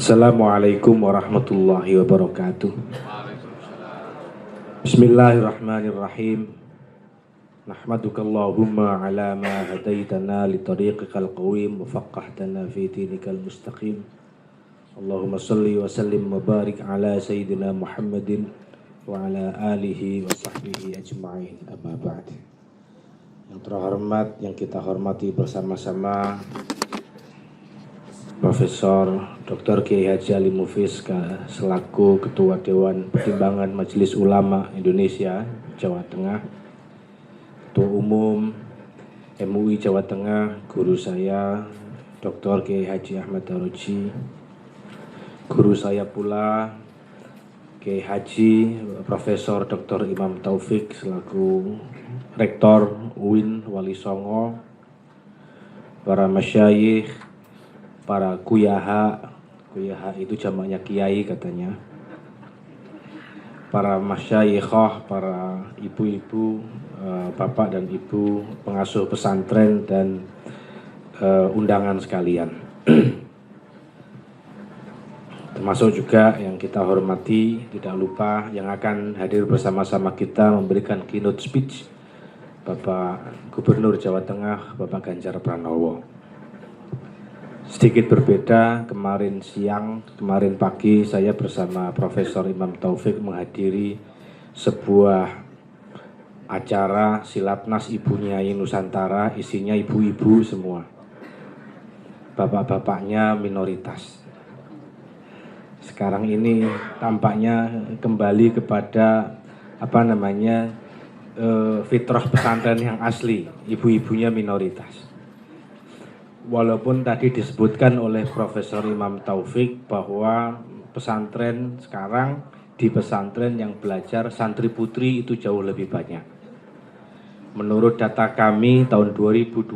Assalamualaikum warahmatullahi wabarakatuh. Bismillahirrahmanirrahim. Nahmadukallahumma ala ma hadaitana li tariqikal qawim wa faqahtana fi dinikal mustaqim. Allahumma salli wa sallim wa barik ala sayyidina Muhammadin wa ala alihi wa sahbihi ajma'in. Amma ba'd. Yang terhormat, yang kita hormati bersama-sama Profesor Dr. Kiai Haji Ali Mufiz selaku Ketua Dewan Pertimbangan Majelis Ulama Indonesia Jawa Tengah, Ketua Umum MUI Jawa Tengah, guru saya Dr. Kiai Haji Ahmad Daroji, guru saya pula Kiai Haji Profesor Dr. Imam Taufik selaku Rektor UIN Wali Songo, para masyayikh, para kuyaha itu jamaknya kiai katanya, para masyayikhah, para ibu-ibu, bapak dan ibu pengasuh pesantren dan undangan sekalian. Termasuk juga yang kita hormati, tidak lupa yang akan hadir bersama-sama kita memberikan keynote speech Bapak Gubernur Jawa Tengah, Bapak Ganjar Pranowo. Sedikit berbeda, kemarin pagi saya bersama Profesor Imam Taufik menghadiri sebuah acara Silatnas Ibu Nyai Nusantara, isinya ibu-ibu semua. Bapak-bapaknya minoritas. Sekarang ini tampaknya kembali kepada fitrah pesantren yang asli, ibu-ibunya minoritas. Walaupun tadi disebutkan oleh Profesor Imam Taufik bahwa pesantren sekarang, di pesantren yang belajar santri putri itu jauh lebih banyak. Menurut data kami tahun 2020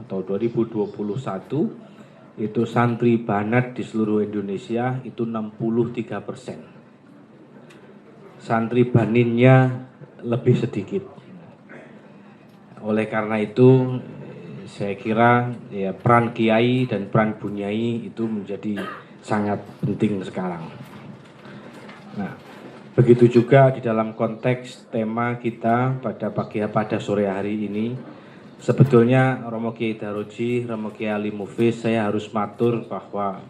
atau 2021 itu santri banat di seluruh Indonesia itu 63%. Santri baninnya lebih sedikit. Oleh karena itu saya kira ya, peran kiai dan peran bunyai itu menjadi sangat penting sekarang. Nah, begitu juga di dalam konteks tema kita pada sore hari ini, sebetulnya Romo Kiai Daroji, Romo Kiai Ali Mufiz, saya harus matur bahwa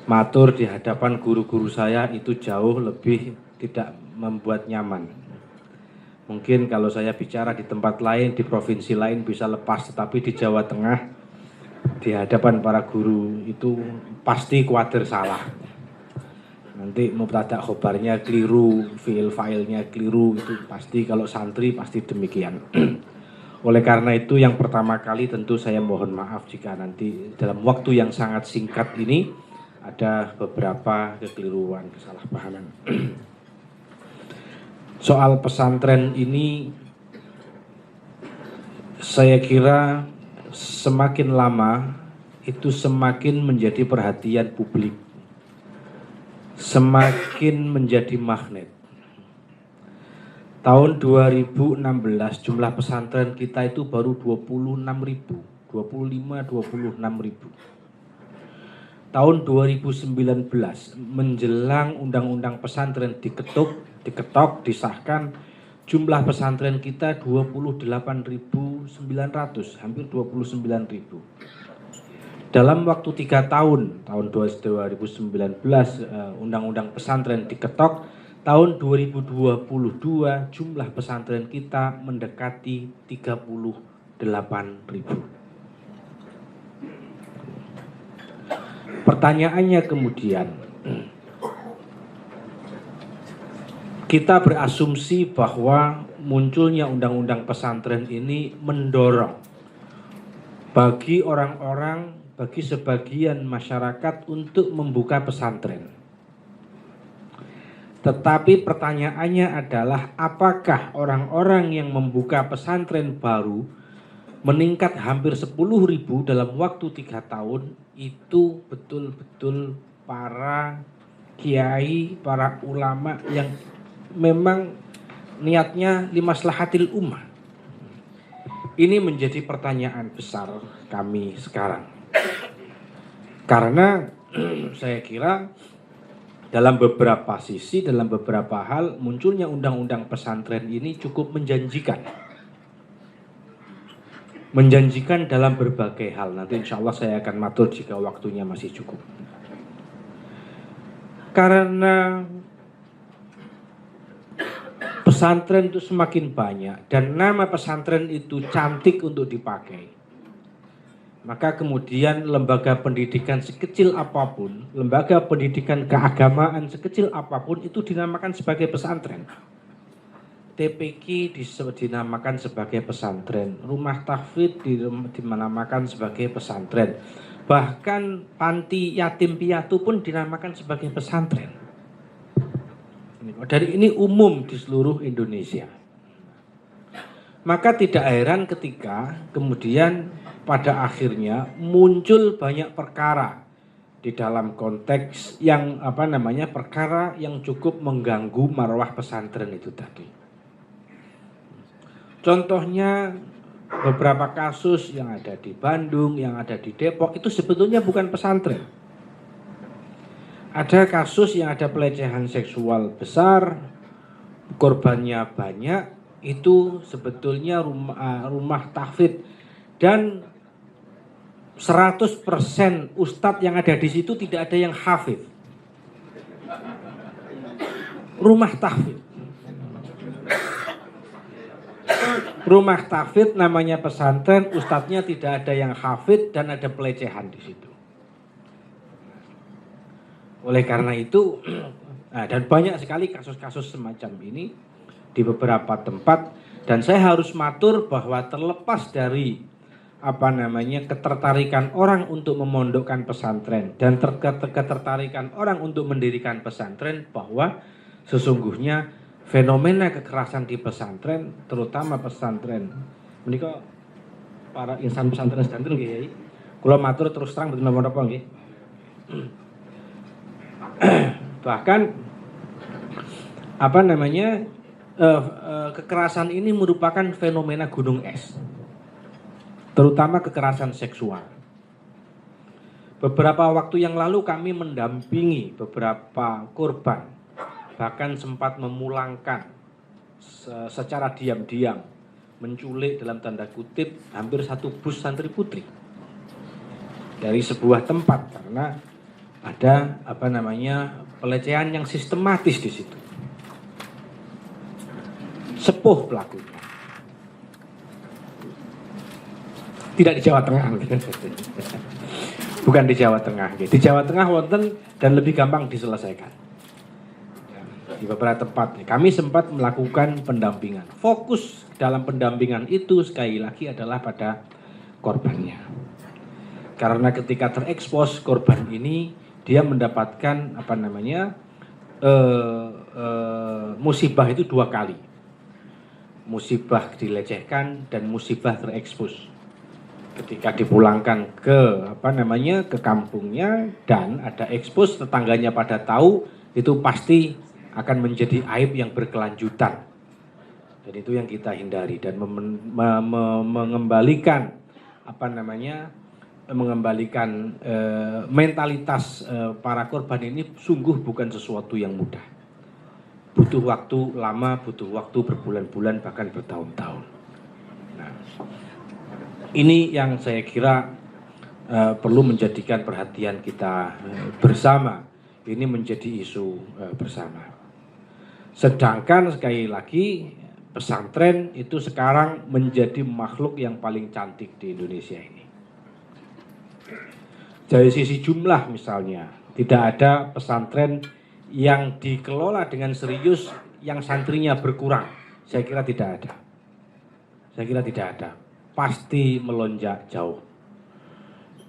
matur di hadapan guru-guru saya itu jauh lebih tidak membuat nyaman. Mungkin kalau saya bicara di tempat lain, di provinsi lain bisa lepas, tetapi di Jawa Tengah, di hadapan para guru itu pasti khawatir salah. Nanti mubtada khobarnya keliru, fiil fa'ilnya keliru, itu pasti kalau santri pasti demikian. Oleh karena itu yang pertama kali tentu saya mohon maaf jika nanti dalam waktu yang sangat singkat ini ada beberapa kekeliruan, kesalahpahaman. Soal pesantren ini saya kira semakin lama itu semakin menjadi perhatian publik, semakin menjadi magnet. Tahun 2016 jumlah pesantren kita itu baru 26.000, 26.000. Tahun 2019 menjelang undang-undang pesantren diketok, disahkan, jumlah pesantren kita 28.900, hampir 29.000. Dalam waktu 3 tahun 2019 undang-undang pesantren diketok, tahun 2022 jumlah pesantren kita mendekati 38.000. Pertanyaannya kemudian, kita berasumsi bahwa munculnya undang-undang pesantren ini mendorong bagi orang-orang, bagi sebagian masyarakat untuk membuka pesantren. Tetapi pertanyaannya adalah apakah orang-orang yang membuka pesantren baru meningkat hampir 10.000 dalam waktu 3 tahun itu betul-betul para kiai, para ulama yang memang niatnya limaslahatil ummah. Ini menjadi pertanyaan besar kami sekarang. Karena saya kira dalam beberapa sisi, dalam beberapa hal, munculnya undang-undang pesantren ini cukup menjanjikan. Menjanjikan dalam berbagai hal. Nanti insya Allah saya akan matur jika waktunya masih cukup. Karena pesantren itu semakin banyak dan nama pesantren itu cantik untuk dipakai, maka kemudian lembaga pendidikan sekecil apapun, lembaga pendidikan keagamaan sekecil apapun itu dinamakan sebagai pesantren. TPQ dinamakan sebagai pesantren, rumah tahfidz dinamakan sebagai pesantren, bahkan panti yatim piatu pun dinamakan sebagai pesantren. Dari ini umum di seluruh Indonesia. Maka tidak heran ketika kemudian pada akhirnya muncul banyak perkara di dalam konteks yang perkara yang cukup mengganggu marwah pesantren itu tadi. Contohnya beberapa kasus yang ada di Bandung, yang ada di Depok itu sebetulnya bukan pesantren. Ada kasus yang ada pelecehan seksual besar, korbannya banyak, itu sebetulnya rumah tahfidz dan 100% ustadz yang ada di situ tidak ada yang hafidz. Rumah tahfidz. Rumah tahfidz namanya pesantren, ustadznya tidak ada yang hafidz dan ada pelecehan di situ. Oleh karena itu, dan banyak sekali kasus-kasus semacam ini di beberapa tempat, dan saya harus matur bahwa terlepas dari ketertarikan orang untuk memondokkan pesantren dan ketertarikan orang untuk mendirikan pesantren, bahwa sesungguhnya fenomena kekerasan di pesantren, terutama pesantren menika para insan pesantren sedanten nggih, kula matur terus terang mboten napa-napa nggih. Bahkan kekerasan ini merupakan fenomena gunung es, terutama kekerasan seksual. Beberapa waktu yang lalu kami mendampingi beberapa korban, bahkan sempat memulangkan secara diam-diam, menculik dalam tanda kutip hampir satu bus santri putri dari sebuah tempat karena ada pelecehan yang sistematis di situ. Sepuh pelakunya. Tidak di Jawa Tengah. Bukan di Jawa Tengah. Di Jawa Tengah wonten dan lebih gampang diselesaikan. Di beberapa tempat kami sempat melakukan pendampingan. Fokus dalam pendampingan itu sekali lagi adalah pada korbannya. Karena ketika terekspos korban ini, dia mendapatkan musibah itu dua kali. Musibah dilecehkan dan musibah terekspos. Ketika dipulangkan ke kampungnya dan ada ekspos, tetangganya pada tahu, itu pasti akan menjadi aib yang berkelanjutan. Dan itu yang kita hindari dan mengembalikan mentalitas para korban ini sungguh bukan sesuatu yang mudah. Butuh waktu lama, butuh waktu berbulan-bulan bahkan bertahun-tahun. Nah, ini yang saya kira perlu menjadikan perhatian kita bersama. Ini menjadi isu bersama. Sedangkan sekali lagi pesantren itu sekarang menjadi makhluk yang paling cantik di Indonesia ini. Dari sisi jumlah misalnya, tidak ada pesantren yang dikelola dengan serius yang santrinya berkurang. Saya kira tidak ada. Pasti melonjak jauh.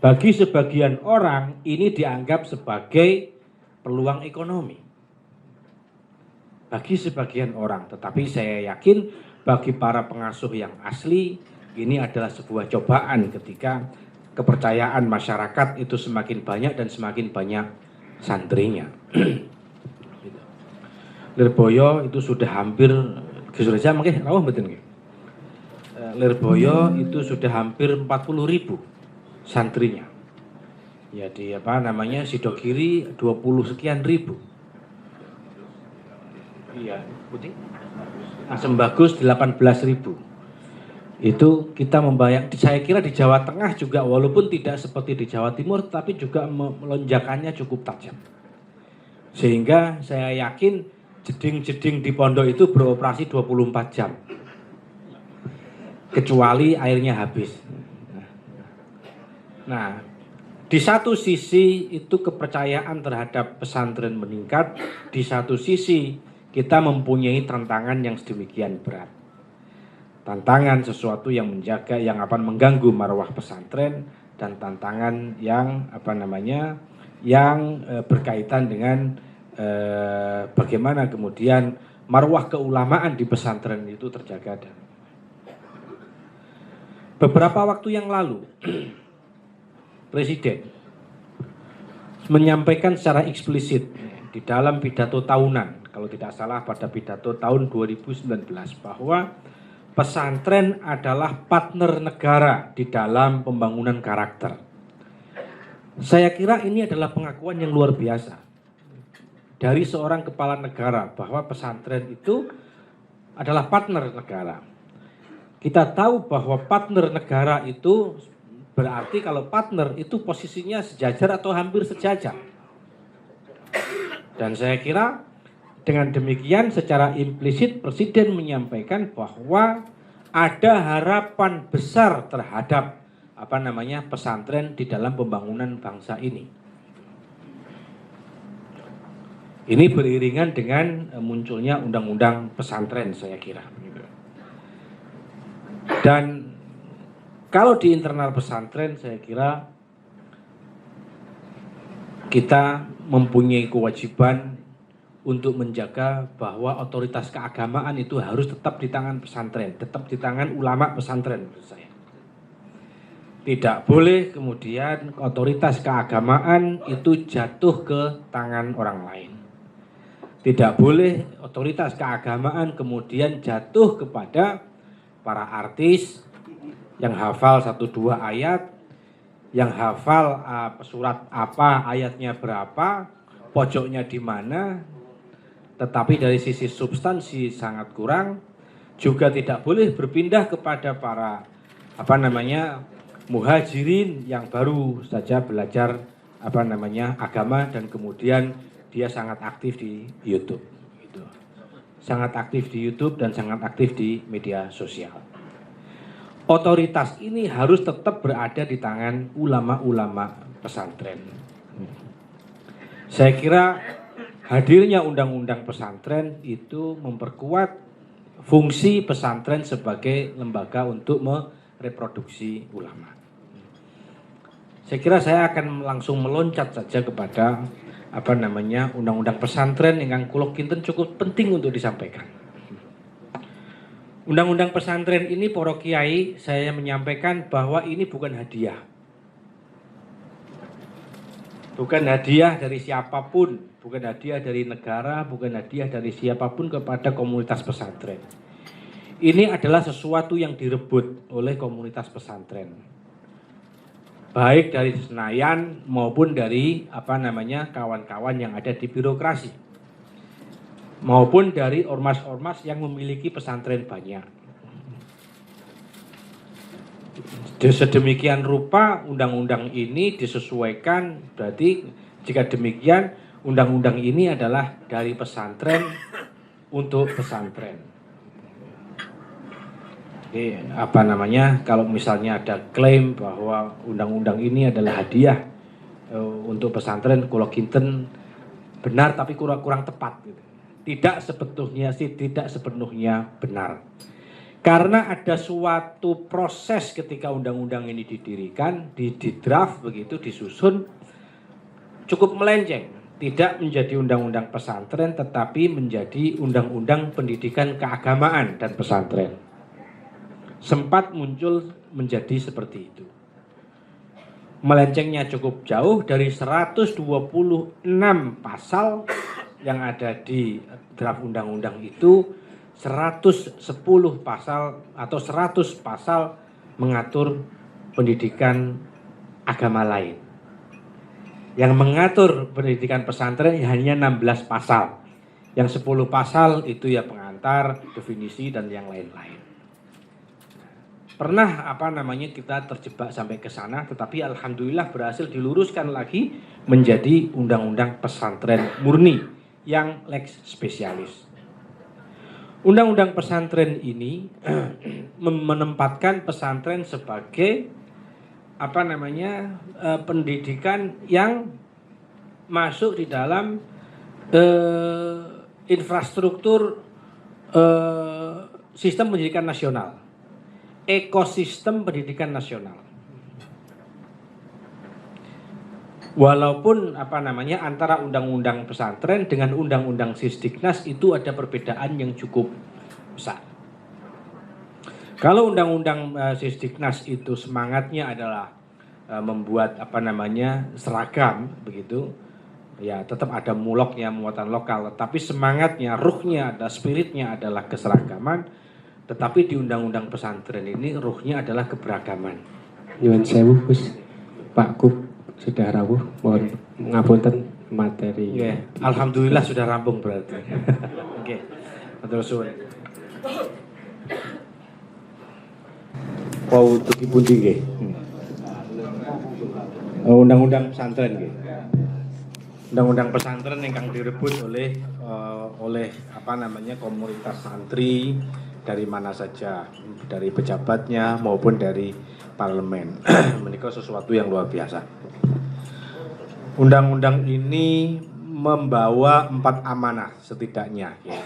Bagi sebagian orang ini dianggap sebagai peluang ekonomi. Bagi sebagian orang, tetapi saya yakin bagi para pengasuh yang asli ini adalah sebuah cobaan ketika kepercayaan masyarakat itu semakin banyak dan semakin banyak santrinya. Lirboyo itu sudah hampir Gesurja mungkin rawuh mboten nggih. Lirboyo itu sudah hampir 40.000 santrinya. Ya di apa namanya Sidogiri 20 sekian ribu. Iya, putih. Asam bagus 18.000. Itu kita membayang, saya kira di Jawa Tengah juga walaupun tidak seperti di Jawa Timur, tapi juga melonjakannya cukup tajam. Sehingga saya yakin jeding-jeding di pondok itu beroperasi 24 jam. Kecuali airnya habis. Nah, di satu sisi itu kepercayaan terhadap pesantren meningkat, di satu sisi kita mempunyai tantangan yang sedemikian berat. Tantangan sesuatu yang menjaga, yang akan mengganggu marwah pesantren, dan tantangan yang berkaitan dengan bagaimana kemudian marwah keulamaan di pesantren itu terjaga. Dan beberapa waktu yang lalu Presiden menyampaikan secara eksplisit di dalam pidato tahunan, kalau tidak salah pada pidato tahun 2019, bahwa pesantren adalah partner negara di dalam pembangunan karakter. Saya kira ini adalah pengakuan yang luar biasa dari seorang kepala negara bahwa pesantren itu adalah partner negara. Kita tahu bahwa partner negara itu berarti kalau partner itu posisinya sejajar atau hampir sejajar. Dan saya kira dengan demikian secara implisit Presiden menyampaikan bahwa ada harapan besar terhadap pesantren di dalam pembangunan bangsa ini. Ini beriringan dengan munculnya undang-undang pesantren saya kira. Dan kalau di internal pesantren saya kira kita mempunyai kewajiban untuk menjaga bahwa otoritas keagamaan itu harus tetap di tangan pesantren, tetap di tangan ulama pesantren menurut saya. Tidak boleh kemudian otoritas keagamaan itu jatuh ke tangan orang lain. Tidak boleh otoritas keagamaan kemudian jatuh kepada para artis yang hafal 1-2 ayat, yang hafal surat apa, ayatnya berapa, pojoknya di mana, tetapi dari sisi substansi sangat kurang. Juga tidak boleh berpindah kepada para muhajirin yang baru saja belajar agama dan kemudian dia sangat aktif di YouTube. Sangat aktif di YouTube dan sangat aktif di media sosial. Otoritas ini harus tetap berada di tangan ulama-ulama pesantren. Saya kira hadirnya undang-undang pesantren itu memperkuat fungsi pesantren sebagai lembaga untuk mereproduksi ulama. Saya kira saya akan langsung meloncat saja kepada undang-undang pesantren yang kula kinten cukup penting untuk disampaikan. Undang-undang pesantren ini para kiai saya menyampaikan bahwa ini bukan hadiah. Bukan hadiah dari siapapun, bukan hadiah dari negara, bukan hadiah dari siapapun kepada komunitas pesantren. Ini adalah sesuatu yang direbut oleh komunitas pesantren. Baik dari Senayan maupun dari kawan-kawan yang ada di birokrasi. Maupun dari ormas-ormas yang memiliki pesantren banyak. Sedemikian rupa undang-undang ini disesuaikan, berarti jika demikian undang-undang ini adalah dari pesantren untuk pesantren. Jadi kalau misalnya ada klaim bahwa undang-undang ini adalah hadiah untuk pesantren, kula kinten benar tapi kurang tepat gitu. Tidak sepenuhnya benar. Karena ada suatu proses ketika undang-undang ini didirikan, di draft begitu, disusun, cukup melenceng. Tidak menjadi undang-undang pesantren, tetapi menjadi undang-undang pendidikan keagamaan dan pesantren. Sempat muncul menjadi seperti itu. Melencengnya cukup jauh dari 126 pasal yang ada di draft undang-undang itu, 110 pasal atau 100 pasal mengatur pendidikan agama lain. Yang mengatur pendidikan pesantren hanya 16 pasal. Yang 10 pasal itu ya pengantar, definisi, dan yang lain-lain. Pernah kita terjebak sampai ke sana, tetapi alhamdulillah berhasil diluruskan lagi menjadi undang-undang pesantren murni yang lex spesialis. Undang-undang pesantren ini menempatkan pesantren sebagai pendidikan yang masuk di dalam infrastruktur sistem pendidikan nasional, ekosistem pendidikan nasional. Walaupun antara undang-undang pesantren dengan undang-undang Sisdiknas itu ada perbedaan yang cukup besar. Kalau undang-undang Sisdiknas itu semangatnya adalah membuat seragam begitu, ya tetap ada muloknya, muatan lokal, tapi semangatnya, ruhnya, spiritnya adalah keseragaman. Tetapi di undang-undang pesantren ini ruhnya adalah keberagaman. Nyuwun sewu Gus, Pak Kup sudah rawuh, mohon ngapunten materi. Yeah. Alhamdulillah sudah rampung berarti. Oke. Matur suwun. Wau tuki pundi nggih? Undang-undang pesantren nggih. Undang-undang pesantren yang direbut oleh komunitas santri dari mana saja, dari pejabatnya maupun dari parlemen. Menikah sesuatu yang luar biasa. Undang-undang ini membawa 4 amanah setidaknya. Ya.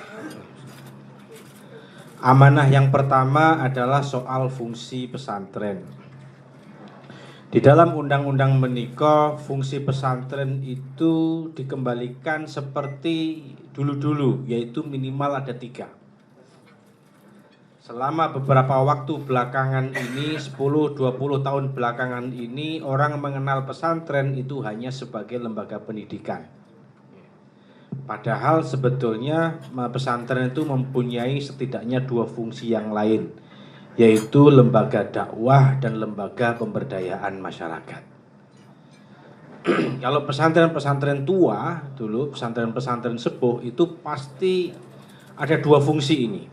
Amanah yang pertama adalah soal fungsi pesantren. Di dalam undang-undang menika, fungsi pesantren itu dikembalikan seperti dulu-dulu, yaitu minimal ada 3. Selama beberapa waktu belakangan ini, 10-20 tahun belakangan ini, orang mengenal pesantren itu hanya sebagai lembaga pendidikan. Padahal sebetulnya pesantren itu mempunyai setidaknya 2 fungsi yang lain, yaitu lembaga dakwah dan lembaga pemberdayaan masyarakat. Kalau pesantren-pesantren tua dulu, pesantren-pesantren sepuh itu pasti ada 2 fungsi ini.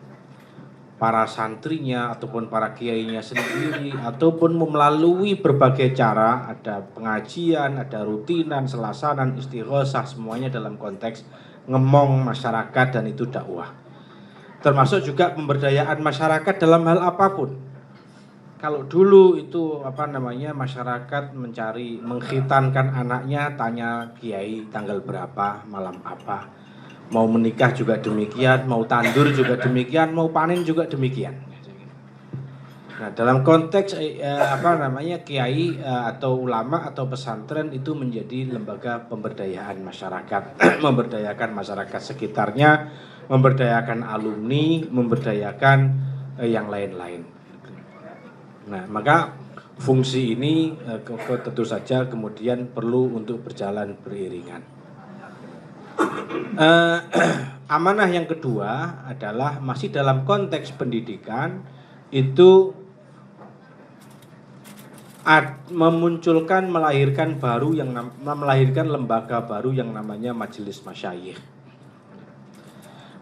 Para santrinya ataupun para kiainya sendiri ataupun melalui berbagai cara, ada pengajian, ada rutinan, selasanan, istighosah, semuanya dalam konteks ngemong masyarakat dan itu dakwah. Termasuk juga pemberdayaan masyarakat dalam hal apapun. Kalau dulu itu masyarakat mengkhitankan anaknya, tanya kiai tanggal berapa, malam apa. Mau menikah juga demikian, mau tandur juga demikian, mau panen juga demikian. Nah, dalam konteks kiai atau ulama atau pesantren itu menjadi lembaga pemberdayaan masyarakat, memberdayakan masyarakat sekitarnya, memberdayakan alumni, memberdayakan yang lain-lain. Nah, maka fungsi ini tentu saja kemudian perlu untuk berjalan beriringan. Amanah yang kedua adalah masih dalam konteks pendidikan, itu melahirkan lembaga baru yang namanya Majelis Masyayikh.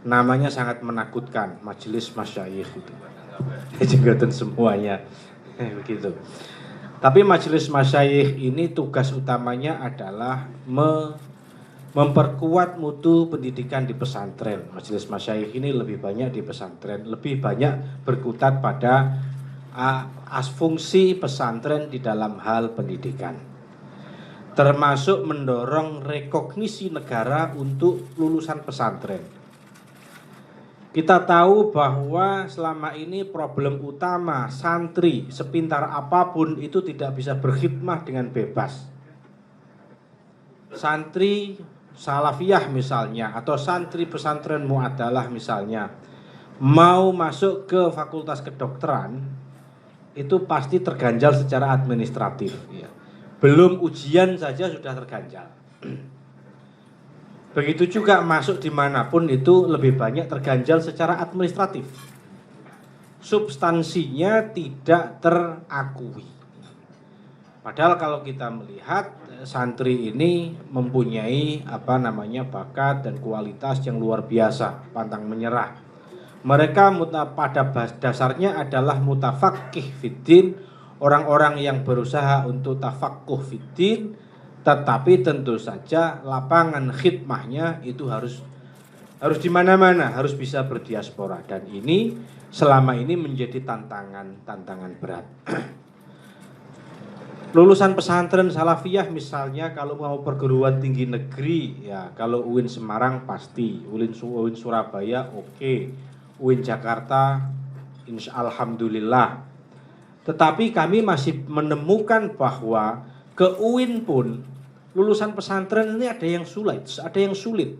Namanya sangat menakutkan, Majelis Masyayikh itu. Jenggoten semuanya begitu. Tapi Majelis Masyayikh ini tugas utamanya adalah memperkuat mutu pendidikan di pesantren. Majelis Masyayikh ini lebih banyak di pesantren, lebih banyak berkutat pada fungsi pesantren di dalam hal pendidikan. Termasuk mendorong rekognisi negara untuk lulusan pesantren. Kita tahu bahwa selama ini problem utama santri sepintar apapun itu tidak bisa berkhidmah dengan bebas. Santri salafiyah misalnya atau santri pesantren mu'adalah misalnya mau masuk ke fakultas kedokteran itu pasti terganjal secara administratif ya. Belum ujian saja sudah terganjal. Begitu juga masuk dimanapun itu lebih banyak terganjal secara administratif. Substansinya tidak terakui. Padahal kalau kita melihat santri ini mempunyai bakat dan kualitas yang luar biasa, pantang menyerah. Mereka pada dasarnya adalah mutafaqih fiddin, orang-orang yang berusaha untuk tafaqquh fiddin, tetapi tentu saja lapangan khidmahnya itu harus di mana-mana, harus bisa berdiaspora, dan ini selama ini menjadi tantangan berat. Lulusan pesantren salafiyah misalnya kalau mau perguruan tinggi negeri, ya kalau UIN Semarang pasti, UIN Surabaya oke, UIN Jakarta alhamdulillah. Tetapi kami masih menemukan bahwa ke UIN pun lulusan pesantren ini ada yang sulit.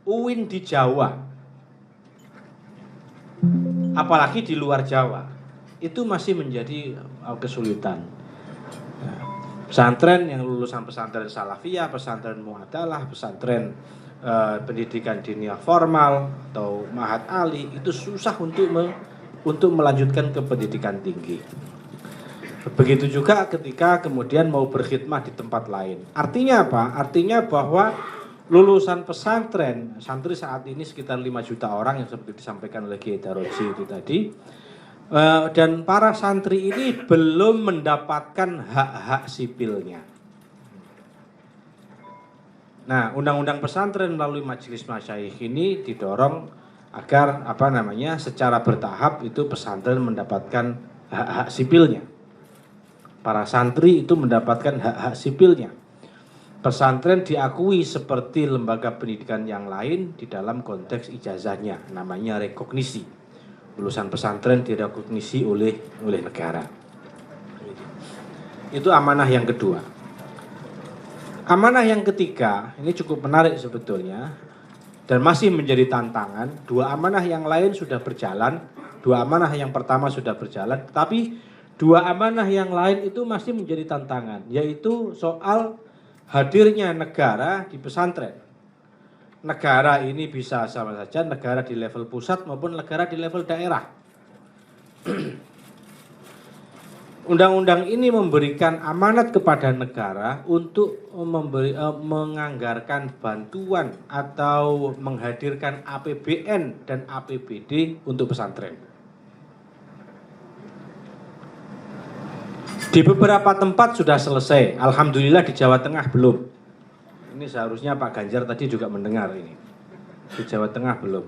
UIN di Jawa, apalagi di luar Jawa, itu masih menjadi kesulitan. Pesantren yang lulusan pesantren salafiyah, pesantren mu'adalah, pesantren pendidikan diniyah formal atau ma'had ali itu susah untuk melanjutkan ke pendidikan tinggi. Begitu juga ketika kemudian mau berkhidmah di tempat lain. Artinya apa? Artinya bahwa lulusan pesantren, santri saat ini sekitar 5 juta orang yang seperti disampaikan oleh Kiai Daroji itu tadi. Dan para santri ini belum mendapatkan hak-hak sipilnya. Nah, undang-undang pesantren melalui majelis masyayikh ini didorong agar secara bertahap itu pesantren mendapatkan hak-hak sipilnya. Para santri itu mendapatkan hak-hak sipilnya. Pesantren diakui seperti lembaga pendidikan yang lain di dalam konteks ijazahnya, namanya rekognisi. Lulusan pesantren direkognisi oleh negara. Itu amanah yang kedua. Amanah yang ketiga, ini cukup menarik sebetulnya dan masih menjadi tantangan. Dua amanah yang lain sudah berjalan, dua amanah yang pertama sudah berjalan, tapi dua amanah yang lain itu masih menjadi tantangan, yaitu soal hadirnya negara di pesantren. Negara ini bisa sama saja negara di level pusat maupun negara di level daerah. Undang-undang ini memberikan amanat kepada negara untuk menganggarkan bantuan atau menghadirkan APBN dan APBD untuk pesantren. Di beberapa tempat sudah selesai, alhamdulillah di Jawa Tengah belum. Ini seharusnya Pak Ganjar tadi juga mendengar ini. Di Jawa Tengah belum.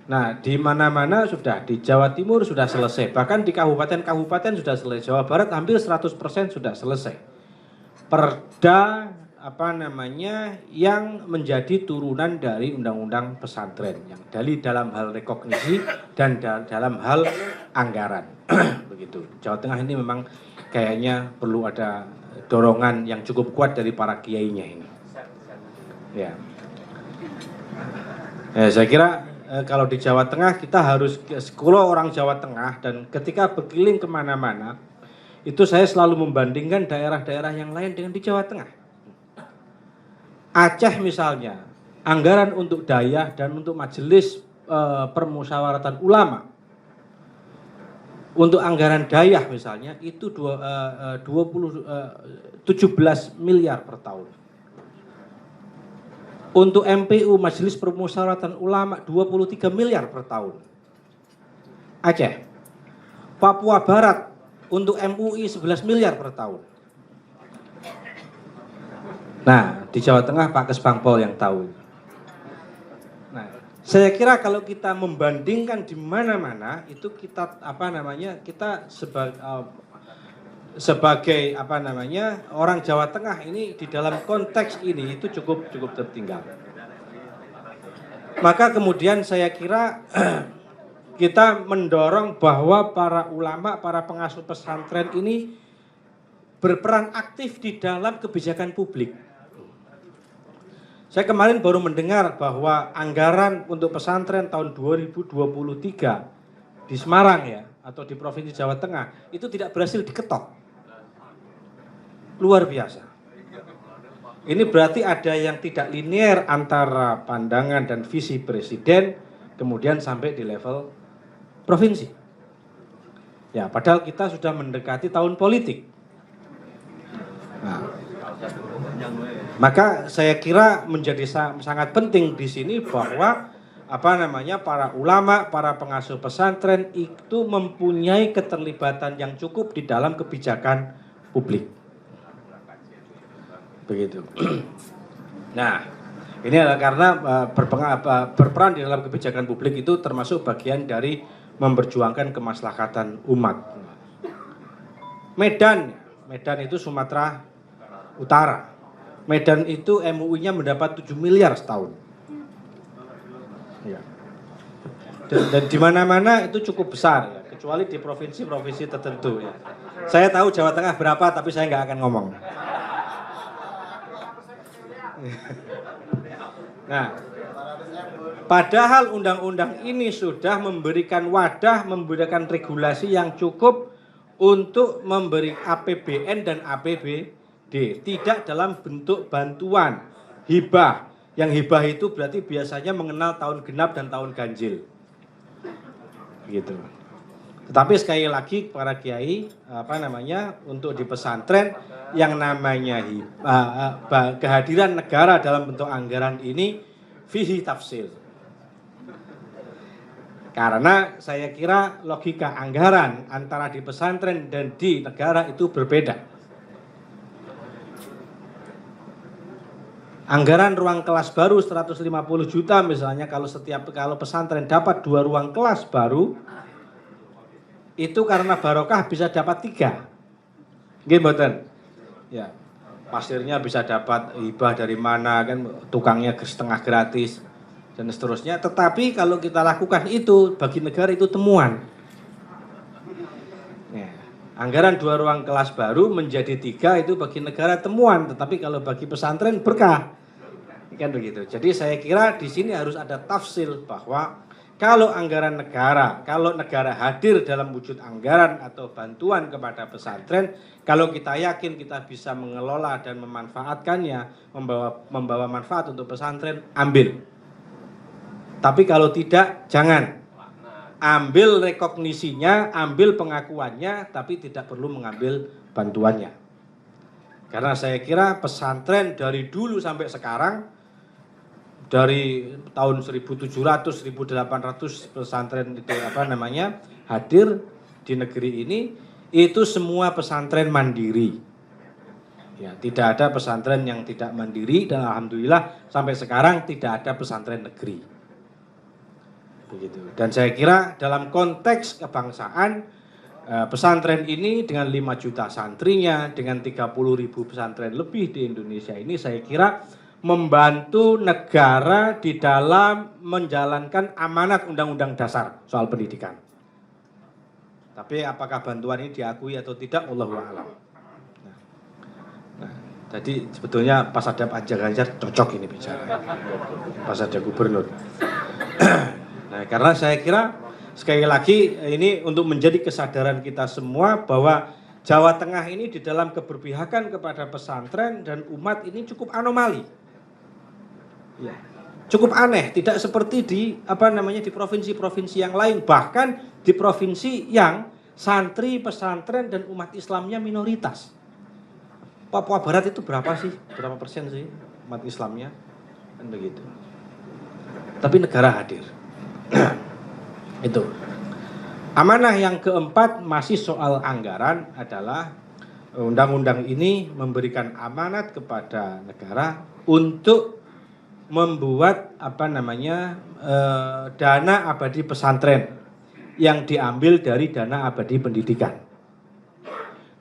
Nah, di mana-mana sudah, di Jawa Timur sudah selesai. Bahkan di kabupaten-kabupaten sudah selesai. Jawa Barat hampir 100% sudah selesai. Perda yang menjadi turunan dari undang-undang pesantren yang dalam hal rekognisi dan dalam hal anggaran. Begitu. Jawa Tengah ini memang kayaknya perlu ada dorongan yang cukup kuat dari para kiainya ini. Ya, saya kira kalau di Jawa Tengah kita harus, kalau orang Jawa Tengah dan ketika berkeliling kemana-mana, itu saya selalu membandingkan daerah-daerah yang lain dengan di Jawa Tengah. Aceh misalnya, anggaran untuk dayah dan untuk majelis permusyawaratan ulama, untuk anggaran dayah misalnya itu 17 miliar per tahun. Untuk MPU Majelis Permusyawaratan Ulama 23 miliar per tahun. Aceh. Papua Barat untuk MUI 11 miliar per tahun. Nah, di Jawa Tengah Pak Kesbangpol yang tahu. Nah, saya kira kalau kita membandingkan di mana-mana itu kita kita sebagai orang Jawa Tengah ini di dalam konteks ini itu cukup tertinggal. Maka kemudian saya kira kita mendorong bahwa para ulama, para pengasuh pesantren ini berperan aktif di dalam kebijakan publik. Saya kemarin baru mendengar bahwa anggaran untuk pesantren tahun 2023 di Semarang ya, atau di Provinsi Jawa Tengah, itu tidak berhasil diketok. Luar biasa. Ini berarti ada yang tidak linear antara pandangan dan visi presiden, kemudian sampai di level provinsi. Ya, padahal kita sudah mendekati tahun politik. Nah, maka saya kira menjadi sangat penting di sini bahwa para ulama, para pengasuh pesantren itu mempunyai keterlibatan yang cukup di dalam kebijakan publik. Begitu. Nah, ini adalah karena berperan di dalam kebijakan publik itu termasuk bagian dari memperjuangkan kemaslahatan umat. Medan itu Sumatera Utara. Medan itu MUI-nya mendapat 7 miliar setahun. Ya. Dan di mana-mana itu cukup besar, ya, kecuali di provinsi-provinsi tertentu. Ya. Saya tahu Jawa Tengah berapa, tapi saya nggak akan ngomong. Nah, padahal undang-undang ini sudah memberikan wadah, memberikan regulasi yang cukup untuk memberi APBN dan APBD, tidak dalam bentuk bantuan, hibah. Yang hibah itu berarti biasanya mengenal tahun genap dan tahun ganjil. Gitu. Tetapi sekali lagi para kiai, untuk di pesantren yang namanya kehadiran negara dalam bentuk anggaran ini fihi tafsil. Karena saya kira logika anggaran antara di pesantren dan di negara itu berbeda. Anggaran ruang kelas baru 150 juta misalnya, kalau pesantren dapat 2 ruang kelas baru, itu karena barokah bisa dapat 3. Nggih mboten? Ya. Pasirnya bisa dapat hibah dari mana, kan tukangnya setengah gratis dan seterusnya. Tetapi kalau kita lakukan itu bagi negara itu temuan. Ya. Anggaran 2 ruang kelas baru menjadi 3 itu bagi negara temuan, tetapi kalau bagi pesantren berkah. Kan begitu. Jadi saya kira di sini harus ada tafsil bahwa kalau anggaran negara, kalau negara hadir dalam wujud anggaran atau bantuan kepada pesantren, kalau kita yakin kita bisa mengelola dan memanfaatkannya, membawa manfaat untuk pesantren, ambil. Tapi kalau tidak, jangan. Ambil rekognisinya, ambil pengakuannya, tapi tidak perlu mengambil bantuannya. Karena saya kira pesantren dari dulu sampai sekarang, dari tahun 1700, 1800 pesantren itu hadir di negeri ini, itu semua pesantren mandiri. Ya, tidak ada pesantren yang tidak mandiri, dan alhamdulillah sampai sekarang tidak ada pesantren negeri. Begitu. Dan saya kira dalam konteks kebangsaan, pesantren ini dengan 5 juta santrinya, dengan 30.000 pesantren lebih di Indonesia ini, saya kira membantu negara di dalam menjalankan amanat Undang-Undang Dasar soal pendidikan. Tapi apakah bantuan ini diakui atau tidak, wallahu a'lam. Nah, jadi sebetulnya pas ada Pak Ganjar cocok ini bicara. Pas ada gubernur. Nah, karena saya kira sekali lagi ini untuk menjadi kesadaran kita semua bahwa Jawa Tengah ini di dalam keberpihakan kepada pesantren dan umat ini cukup anomali. Ya, cukup aneh, tidak seperti di di provinsi-provinsi yang lain, bahkan di provinsi yang santri, pesantren dan umat Islamnya minoritas. Papua Barat itu berapa persen sih umat Islamnya? Kan begitu. Tapi negara hadir. Itu. Amanah yang keempat masih soal anggaran adalah undang-undang ini memberikan amanat kepada negara untuk membuat dana abadi pesantren yang diambil dari dana abadi pendidikan.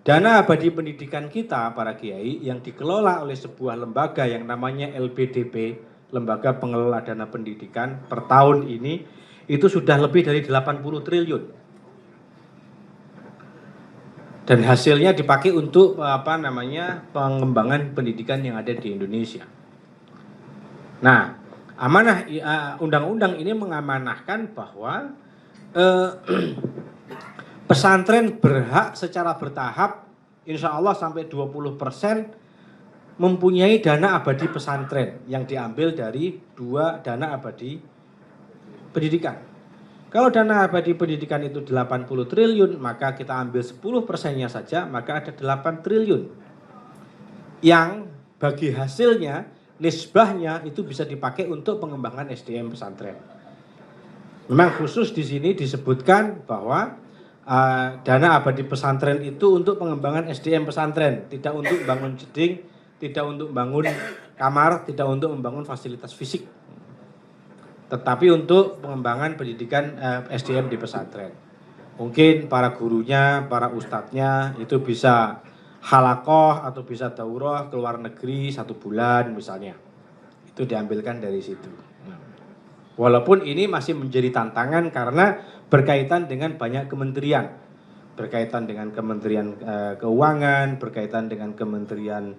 Dana abadi pendidikan kita para kiai yang dikelola oleh sebuah lembaga yang namanya LPDP, Lembaga Pengelola Dana Pendidikan, per tahun ini itu sudah lebih dari 80 triliun. Dan hasilnya dipakai untuk pengembangan pendidikan yang ada di Indonesia. Nah, amanah undang-undang ini mengamanahkan bahwa pesantren berhak secara bertahap, insya Allah sampai 20% mempunyai dana abadi pesantren yang diambil dari 2 dana abadi pendidikan. Kalau dana abadi pendidikan itu 80 triliun, maka kita ambil 10%-nya saja, maka ada 8 triliun. yang bagi hasilnya nisbahnya itu bisa dipakai untuk pengembangan SDM pesantren. Memang khusus di sini disebutkan bahwa dana abadi pesantren itu untuk pengembangan SDM pesantren, tidak untuk bangun jeding, tidak untuk bangun kamar, tidak untuk membangun fasilitas fisik, tetapi untuk pengembangan pendidikan SDM di pesantren. Mungkin para gurunya, para ustadznya itu bisa halakoh atau bisa daurah ke luar negeri 1 bulan misalnya. Itu diambilkan dari situ. Walaupun ini masih menjadi tantangan karena berkaitan dengan banyak kementerian. Berkaitan dengan Kementerian Keuangan, berkaitan dengan Kementerian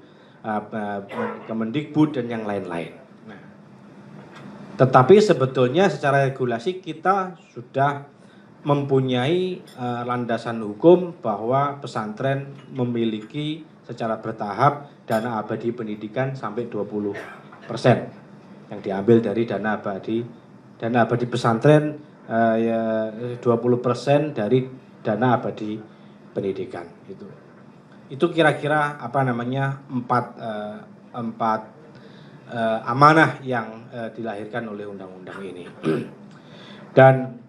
Kemendikbud dan yang lain-lain. Nah, tetapi sebetulnya secara regulasi kita sudah mempunyai landasan hukum bahwa pesantren memiliki secara bertahap dana abadi pendidikan sampai 20% yang diambil dari dana abadi pesantren 20% dari dana abadi pendidikan itu kira-kira empat amanah yang dilahirkan oleh undang-undang ini. Dan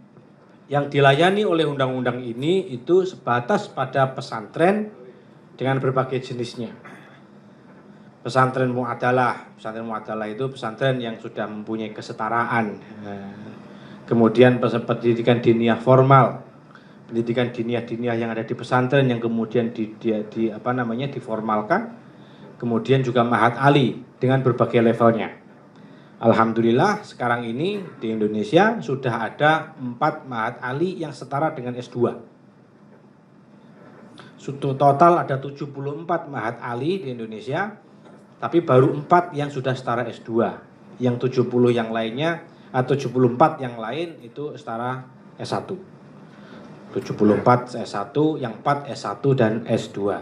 yang dilayani oleh undang-undang ini itu sebatas pada pesantren dengan berbagai jenisnya. Pesantren mu'adalah itu pesantren yang sudah mempunyai kesetaraan. Kemudian pendidikan diniyah formal, pendidikan diniyah yang ada di pesantren yang kemudian diformalkan. Kemudian juga Ma'had Ali dengan berbagai levelnya. Alhamdulillah sekarang ini di Indonesia sudah ada 4 Ma'had Ali yang setara dengan S2. Total ada 74 Ma'had Ali di Indonesia, tapi baru 4 yang sudah setara S2. Yang 70 yang lainnya, atau 74 yang lain itu setara S1. 74 S1, yang 4 S1 dan S2.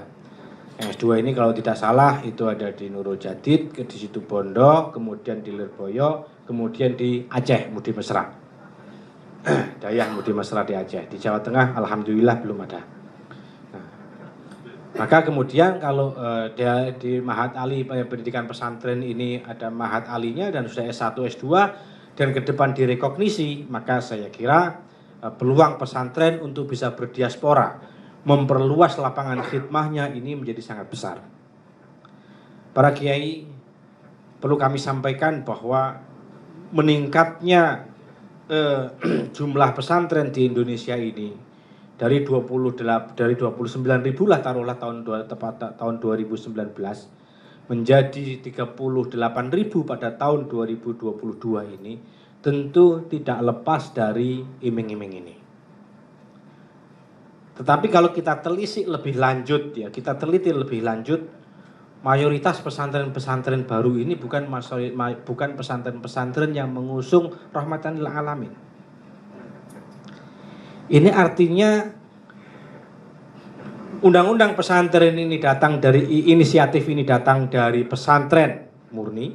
Yang S2 ini kalau tidak salah itu ada di Nurul Jadid, di situ Bondo, kemudian di Lirboyo, kemudian di Aceh, Mudi Mesra. Dayah Mudi Mesra di Aceh. Di Jawa Tengah alhamdulillah belum ada. Nah, maka kemudian kalau di Ma'had Ali pendidikan pesantren ini ada Ma'had Alinya dan sudah S1, S2 dan ke depan direkognisi, maka saya kira peluang pesantren untuk bisa berdiaspora, memperluas lapangan khidmahnya ini menjadi sangat besar. Para kiai, perlu kami sampaikan bahwa meningkatnya jumlah pesantren di Indonesia ini dari 29.000 lah taruhlah tahun 2019 menjadi 38.000 pada tahun 2022 ini tentu tidak lepas dari iming-iming ini. Tetapi kalau kita telisik lebih lanjut ya, kita teliti lebih lanjut, mayoritas pesantren-pesantren baru ini bukan pesantren-pesantren yang mengusung rahmatan lil alamin. Ini artinya undang-undang pesantren ini datang dari inisiatif ini datang dari pesantren murni,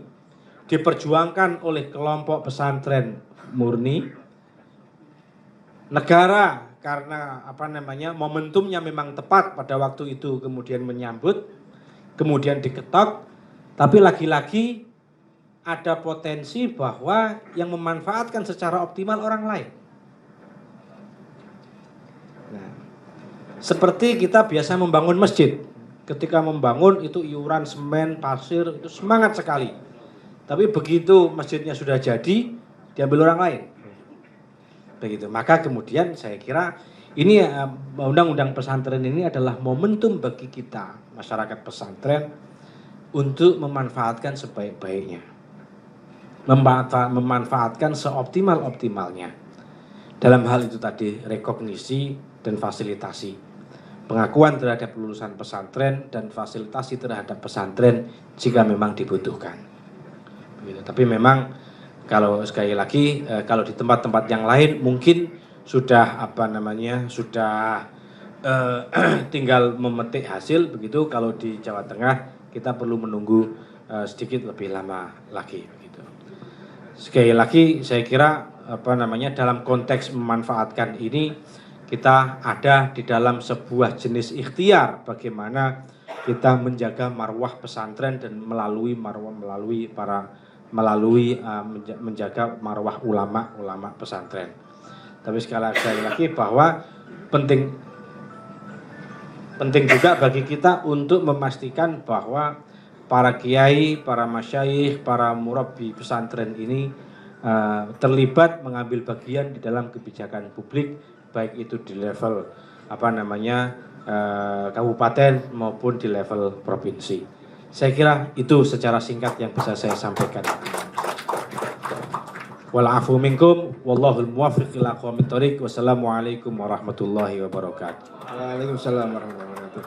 diperjuangkan oleh kelompok pesantren murni, negara karena momentumnya memang tepat pada waktu itu kemudian menyambut, kemudian diketok, tapi lagi-lagi ada potensi bahwa yang memanfaatkan secara optimal orang lain. Nah, seperti kita biasa membangun masjid, ketika membangun itu iuran semen, pasir itu semangat sekali, tapi begitu masjidnya sudah jadi diambil orang lain. Begitu. Maka kemudian saya kira ini undang-undang pesantren ini adalah momentum bagi kita masyarakat pesantren untuk memanfaatkan sebaik-baiknya, memanfaatkan seoptimal-optimalnya. Dalam hal itu tadi rekognisi dan fasilitasi, pengakuan terhadap lulusan pesantren dan fasilitasi terhadap pesantren jika memang dibutuhkan. Begitu. Tapi memang kalau sekali lagi kalau di tempat-tempat yang lain mungkin sudah tinggal memetik hasil begitu. Kalau di Jawa Tengah kita perlu menunggu sedikit lebih lama lagi begitu. Sekali lagi saya kira dalam konteks memanfaatkan ini kita ada di dalam sebuah jenis ikhtiar bagaimana kita menjaga marwah pesantren dan menjaga marwah ulama pesantren. Tapi sekali lagi bahwa penting juga bagi kita untuk memastikan bahwa para kiai, para masyayikh, para murabbi pesantren ini terlibat mengambil bagian di dalam kebijakan publik, baik itu di level kabupaten maupun di level provinsi. Saya kira itu secara singkat yang bisa saya sampaikan. Wal afu minkum wallahul muwaffiq ila aqwamit thoriq. Wassalamualaikum warahmatullahi wabarakatuh. Waalaikumsalam warahmatullahi wabarakatuh.